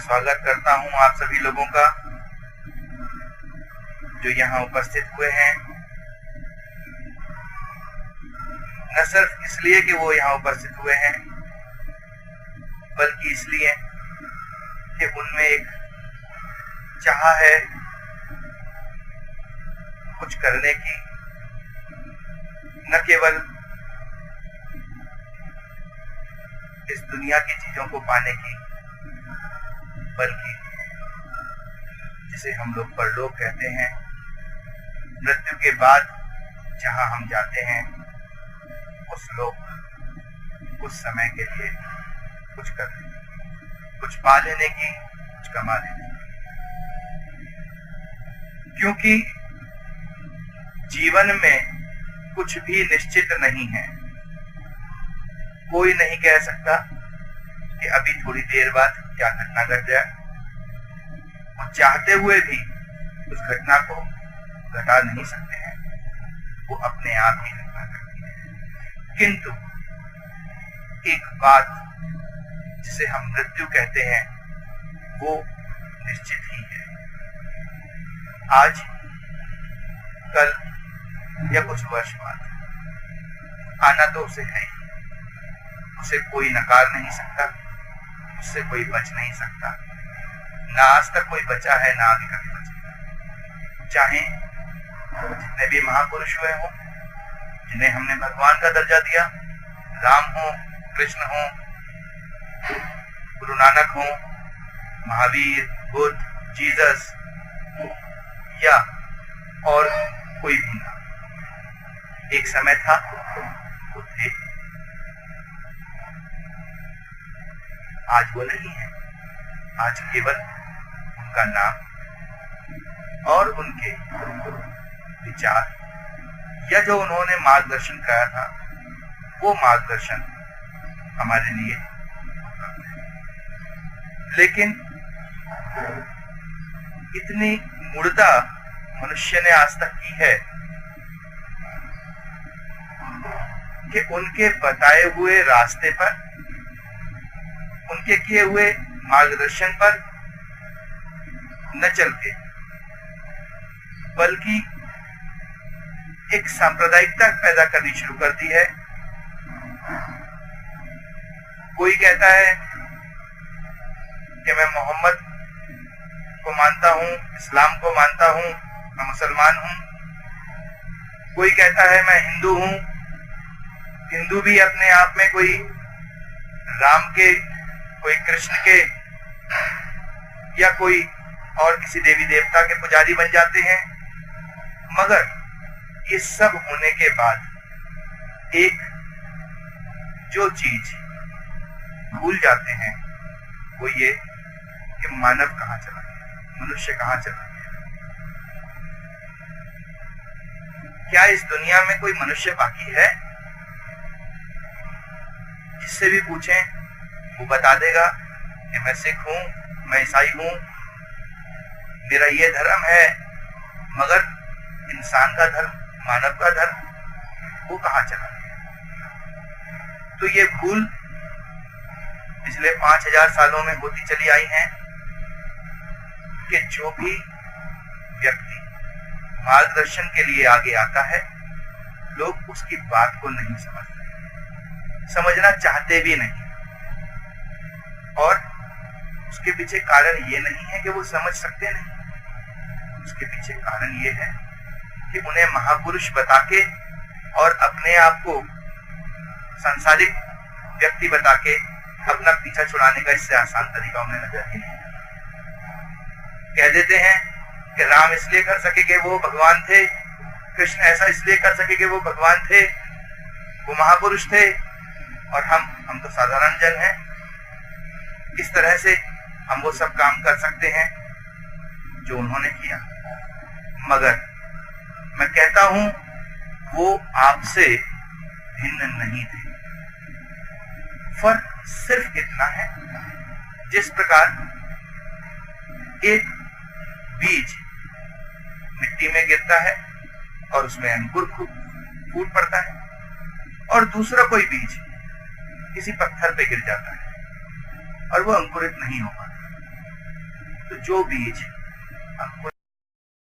स्वागत करता हूं आप सभी लोगों का जो यहाँ उपस्थित हुए हैं। न सिर्फ इसलिए कि वो यहाँ उपस्थित हुए हैं, बल्कि इसलिए कि उनमें एक चाह है कुछ करने की, न केवल इस दुनिया की चीजों को पाने की, बल्कि जिसे हम लोग परलोक कहते हैं, मृत्यु के बाद जहां हम जाते हैं उस लोक, कुछ समय के लिए कुछ करने, कुछ पा लेने की, कुछ कमा लेने की। क्योंकि जीवन में कुछ भी निश्चित नहीं है। कोई नहीं कह सकता कि अभी थोड़ी देर बाद क्या घटना घट जाए, और चाहते हुए भी उस घटना को घटा नहीं सकते हैं, वो अपने आप ही घटना घटती है। किंतु एक बात जिसे हम मृत्यु कहते हैं वो निश्चित ही है। आज, कल या कुछ वर्ष बाद आना तो उसे है ही, उसे कोई नकार नहीं सकता, उससे कोई बच नहीं सकता। ना आज तक कोई बचा है, ना आगे कभी बचेगा। चाहे जितने भी महापुरुष हुए हों, जिन्हें हमने भगवान का दर्जा दिया, राम हो, कृष्ण हो, गुरु नानक हो, महावीर, बुद्ध, जीसस, या और कोई भी ना। एक समय था वो थे, आज वो नहीं है। आज केवल उनका नाम और उनके विचार या जो उन्होंने मार्गदर्शन कराया था, वो मार्गदर्शन हमारे लिए। लेकिन इतनी मूर्खता मनुष्य ने आज तक की है कि उनके बताए हुए रास्ते पर, उनके किए हुए मार्गदर्शन पर न चल के, बल्कि एक सांप्रदायिकता पैदा करनी शुरू कर दी है। कोई कहता है कि मैं मोहम्मद को मानता हूं, इस्लाम को मानता हूं, मैं मुसलमान हूं। कोई कहता है मैं हिंदू हूं। हिंदू भी अपने आप में कोई राम के, कोई कृष्ण के या कोई और किसी देवी देवता के पुजारी बन जाते हैं। मगर ये सब होने के बाद एक जो चीज भूल जाते हैं वो ये कि मानव कहां चला गया, मनुष्य कहां चला गया। क्या इस दुनिया में कोई मनुष्य बाकी है? जिससे भी पूछें वो बता देगा कि मैं सिख हूं, मैं ईसाई हूं, मेरा ये धर्म है। मगर इंसान का धर्म, मानव का धर्म, वो कहां चला गया? तो ये भूल पिछले 5000 सालों में होती चली आई है कि जो भी व्यक्ति मार्गदर्शन के लिए आगे आता है, लोग उसकी बात को नहीं समझते, समझना चाहते भी नहीं। और उसके पीछे कारण ये नहीं है कि वो समझ सकते नहीं, उसके पीछे कारण ये है कि उन्हें महापुरुष बता के और अपने आप को सांसारिक व्यक्ति बता के अपना पीछा छुड़ाने का इससे आसान तरीका उन्हें नजर ही नहीं। कह देते हैं कि राम इसलिए कर सके कि वो भगवान थे, कृष्ण ऐसा इसलिए कर सके कि वो भगवान थे, वो महापुरुष थे, और हम तो साधारण जन हैं। इस तरह से हम वो सब काम कर सकते हैं जो उन्होंने किया। मगर मैं कहता हूं वो आपसे भिन्न नहीं थे। फर्क सिर्फ इतना है, जिस प्रकार एक बीज मिट्टी में गिरता है और उसमें अंकुर फूट पड़ता है, और दूसरा कोई बीज किसी पत्थर पे गिर जाता है और वो अंकुरित नहीं हो पाता। तो जो बीज हमको